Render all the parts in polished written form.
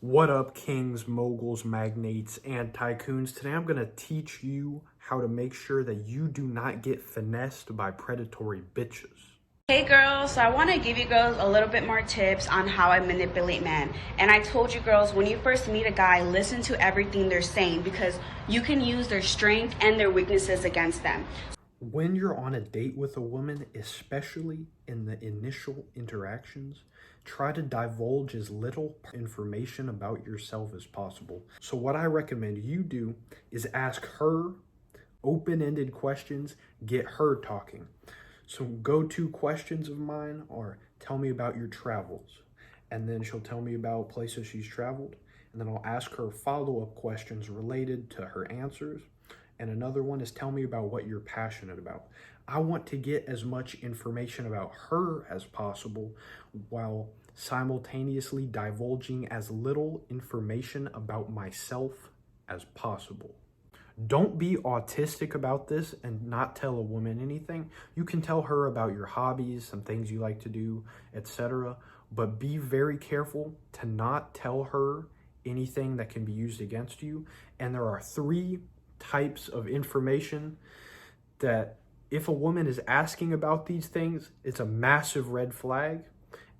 What up, kings, moguls, magnates, and tycoons? Today I'm going to teach you how to make sure that you do not get finessed by predatory bitches. Hey girls, so I want to give you girls a little bit more tips on how I manipulate men. And I told you girls, when you first meet a guy, listen to everything they're saying because you can use their strength and their weaknesses against them. When you're on a date with a woman, especially in the initial interactions, try to divulge as little information about yourself as possible. So what I recommend you do is ask her open-ended questions, get her talking. So go-to questions of mine are, tell me about your travels. And then she'll tell me about places she's traveled. And then I'll ask her follow-up questions related to her answers. And another one is, tell me about what you're passionate about. I want to get as much information about her as possible while simultaneously divulging as little information about myself as possible. Don't be autistic about this and not tell a woman anything. You can tell her about your hobbies, some things you like to do, etc. But be very careful to not tell her anything that can be used against you. And there are 3 types of information that if a woman is asking about these things, it's a massive red flag,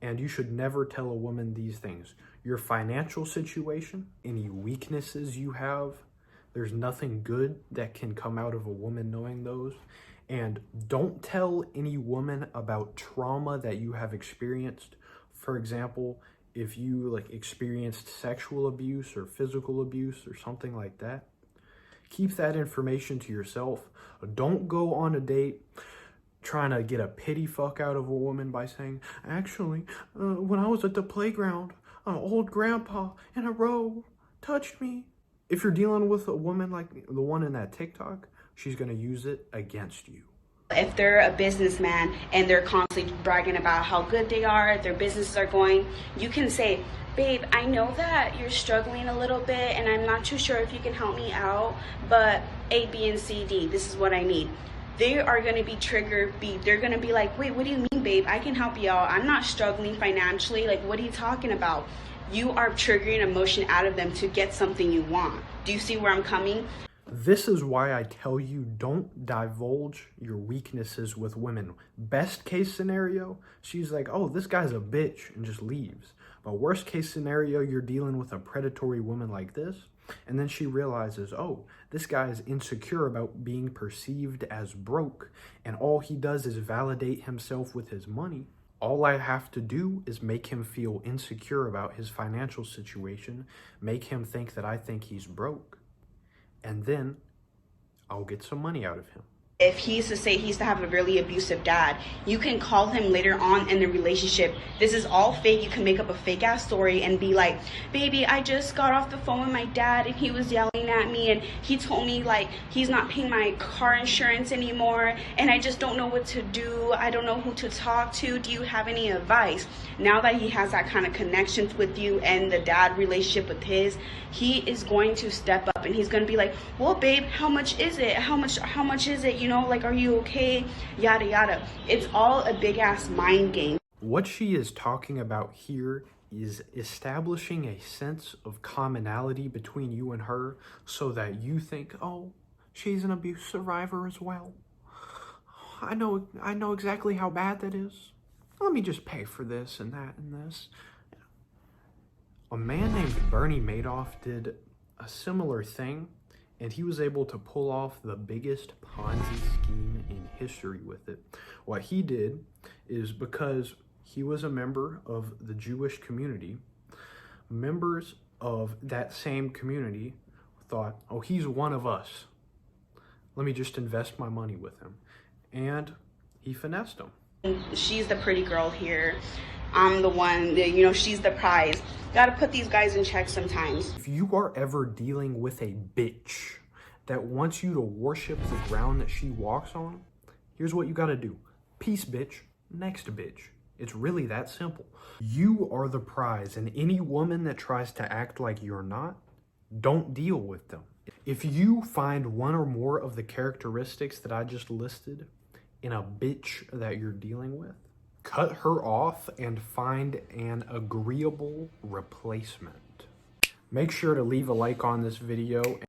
and you should never tell a woman these things. Your financial situation, any weaknesses you have, there's nothing good that can come out of a woman knowing those. And don't tell any woman about trauma that you have experienced. For example, if you experienced sexual abuse or physical abuse or something like that, keep that information to yourself. Don't go on a date trying to get a pity fuck out of a woman by saying, actually, when I was at the playground, an old grandpa in a robe touched me. If you're dealing with a woman like the one in that TikTok, she's going to use it against you. If they're a businessman and they're constantly bragging about how good they are, their businesses are going, you can say, babe, I know that you're struggling a little bit and I'm not too sure if you can help me out, but A, B, and C, D, this is what I need. They are going to be triggered. They're going to be like, wait, what do you mean, babe? I can help you out. I'm not struggling financially. Like, what are you talking about? You are triggering emotion out of them to get something you want. Do you see where I'm coming? This is why I tell you, don't divulge your weaknesses with women. Best case scenario, she's like, oh, this guy's a bitch, and just leaves. But worst case scenario, you're dealing with a predatory woman like this, and then she realizes, oh, this guy is insecure about being perceived as broke, and all he does is validate himself with his money. All I have to do is make him feel insecure about his financial situation, make him think that I think he's broke, and then I'll get some money out of him. If he used to say he used to have a really abusive dad, you can call him later on in the relationship. This is all fake. You can make up a fake ass story and be like, baby, I just got off the phone with my dad and he was yelling at me and he told me like he's not paying my car insurance anymore and I just don't know what to do. I don't know who to talk to. Do you have any advice? Now that he has that kind of connections with you and the dad relationship with his, he is going to step up and he's going to be like, well, babe, how much is it? How much is it? You know, like, are you okay? Yada, yada. It's all a big ass mind game. What she is talking about here is establishing a sense of commonality between you and her so that you think, oh, she's an abuse survivor as well. I know exactly how bad that is. Let me just pay for this and that and this. A man named Bernie Madoff did a similar thing, and he was able to pull off the biggest Ponzi scheme in history with it. What he did is, because he was a member of the Jewish community, members of that same community thought, oh, he's one of us. Let me just invest my money with him. And he finessed them. She's the pretty girl here. I'm the one that, she's the prize. Gotta put these guys in check sometimes. If you are ever dealing with a bitch that wants you to worship the ground that she walks on, here's what you gotta do. Peace, bitch. Next, bitch. It's really that simple. You are the prize, and any woman that tries to act like you're not, don't deal with them. If you find one or more of the characteristics that I just listed in a bitch that you're dealing with, cut her off and find an agreeable replacement. Make sure to leave a like on this video.